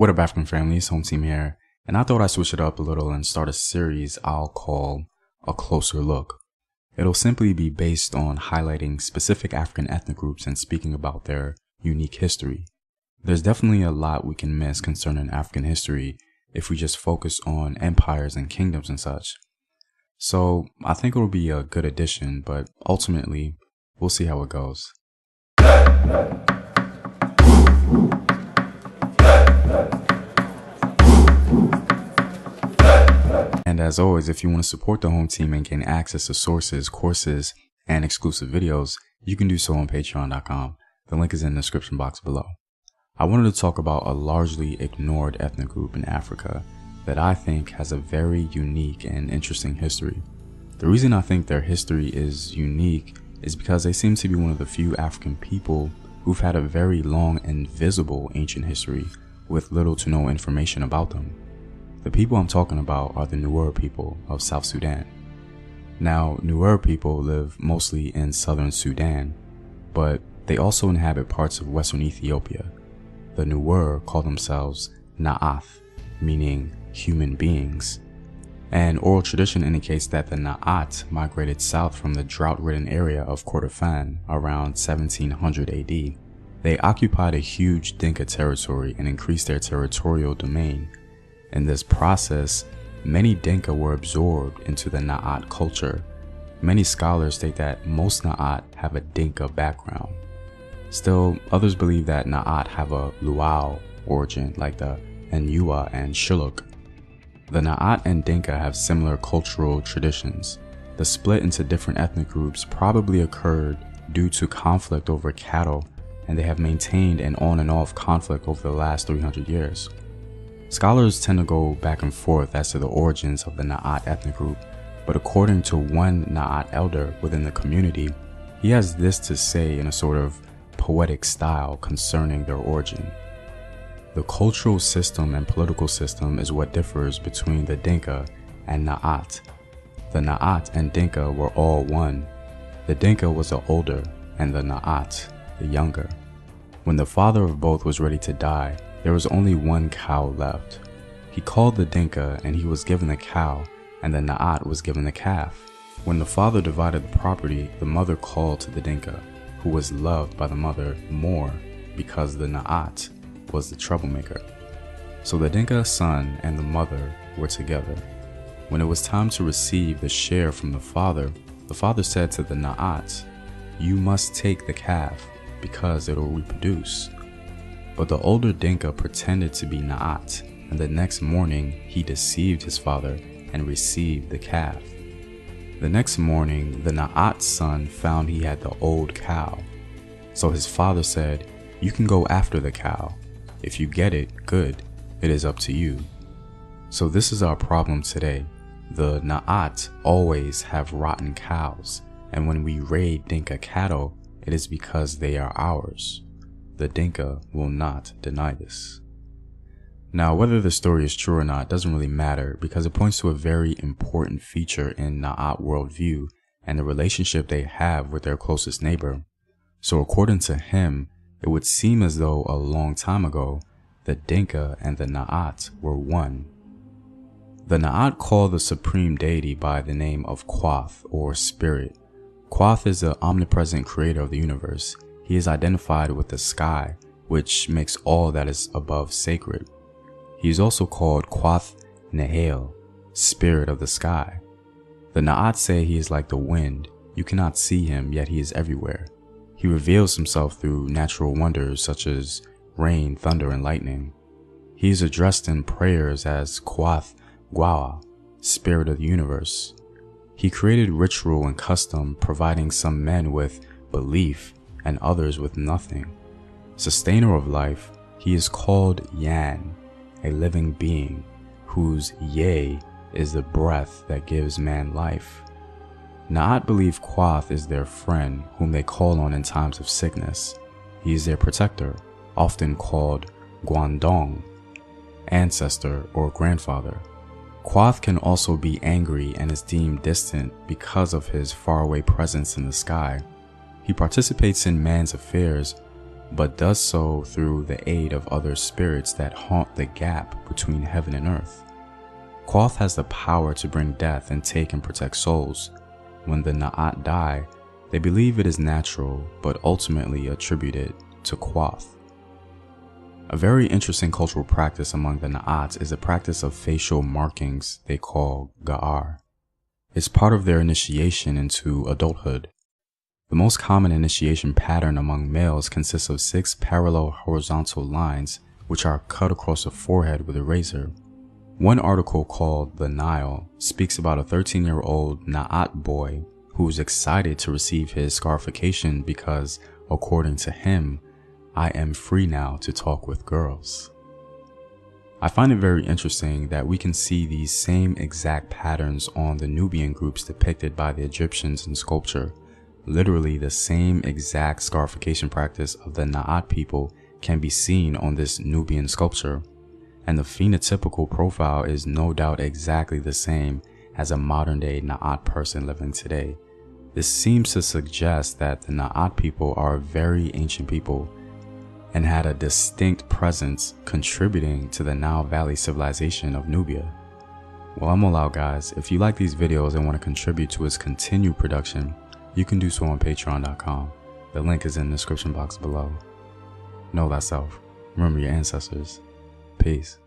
What up, African families? Home team here, and I thought I'd switch it up a little and start a series I'll call A Closer Look. It'll simply be based on highlighting specific African ethnic groups and speaking about their unique history. There's definitely a lot we can miss concerning African history if we just focus on empires and kingdoms and such. So I think it'll be a good addition, but ultimately, we'll see how it goes. And as always, if you want to support the home team and gain access to sources, courses, and exclusive videos, you can do so on patreon.com. The link is in the description box below. I wanted to talk about a largely ignored ethnic group in Africa that I think has a very unique and interesting history. The reason I think their history is unique is because they seem to be one of the few African people who've had a very long and visible ancient history with little to no information about them. The people I'm talking about are the Newir people of South Sudan. Now, Newir people live mostly in southern Sudan, but they also inhabit parts of western Ethiopia. The Newir call themselves Na'ath, meaning human beings. And oral tradition indicates that the Na'at migrated south from the drought-ridden area of Kordofan around 1700 AD. They occupied a huge Dinka territory and increased their territorial domain. In this process, many Dinka were absorbed into the Na'at culture. Many scholars state that most Na'at have a Dinka background. Still, others believe that Na'at have a Luau origin like the Enyua and Shilluk. The Na'at and Dinka have similar cultural traditions. The split into different ethnic groups probably occurred due to conflict over cattle, and they have maintained an on and off conflict over the last 300 years. Scholars tend to go back and forth as to the origins of the Na'at ethnic group, but according to one Na'at elder within the community, he has this to say in a sort of poetic style concerning their origin. The cultural system and political system is what differs between the Dinka and Na'at. The Na'at and Dinka were all one. The Dinka was the older and the Na'at the younger. When the father of both was ready to die, there was only one cow left. He called the Dinka and he was given the cow, and the Na'at was given the calf. When the father divided the property, the mother called to the Dinka, who was loved by the mother more because the Na'at was the troublemaker. So the Dinka son and the mother were together. When it was time to receive the share from the father said to the Na'at, "You must take the calf because it'll reproduce." But the older Dinka pretended to be Na'at, and the next morning he deceived his father and received the calf. The next morning, the Na'at son found he had the old cow. So his father said, "You can go after the cow. If you get it, good. It is up to you." So this is our problem today. The Na'at always have rotten cows, and when we raid Dinka cattle, it is because they are ours. The Dinka will not deny this. Now, whether the story is true or not doesn't really matter because it points to a very important feature in Na'at worldview and the relationship they have with their closest neighbor. So according to him, it would seem as though a long time ago, the Dinka and the Na'at were one. The Na'at call the supreme deity by the name of Quoth or Spirit. Quoth is the omnipresent creator of the universe. He is identified with the sky, which makes all that is above sacred. He is also called Quoth Nehel, spirit of the sky. The Na'at say he is like the wind. You cannot see him, yet he is everywhere. He reveals himself through natural wonders such as rain, thunder, and lightning. He is addressed in prayers as Quoth Gwawa, spirit of the universe. He created ritual and custom, providing some men with belief and others with nothing. Sustainer of life, he is called Yan, a living being, whose Ye is the breath that gives man life. Na'at believe Quoth is their friend, whom they call on in times of sickness. He is their protector, often called Guandong, ancestor or grandfather. Quoth can also be angry and is deemed distant because of his faraway presence in the sky. He participates in man's affairs, but does so through the aid of other spirits that haunt the gap between heaven and earth. Quoth has the power to bring death and take and protect souls. When the Na'at die, they believe it is natural, but ultimately attributed to Quoth. A very interesting cultural practice among the Na'ats is the practice of facial markings they call Ga'ar. It's part of their initiation into adulthood. The most common initiation pattern among males consists of 6 parallel horizontal lines which are cut across the forehead with a razor. One article called The Nile speaks about a 13-year-old Na'at boy who is excited to receive his scarification because, according to him, I am free now to talk with girls. I find it very interesting that we can see these same exact patterns on the Nubian groups depicted by the Egyptians in sculpture. Literally the same exact scarification practice of the Na'at people can be seen on this Nubian sculpture, and the phenotypical profile is no doubt exactly the same as a modern-day Na'at person living today. This seems to suggest that the Na'at people are a very ancient people and had a distinct presence contributing to the Nile Valley civilization of Nubia. Well, I'm all out, guys. If you like these videos and want to contribute to its continued production, you can do so on patreon.com. The link is in the description box below. Know thyself. Remember your ancestors. Peace.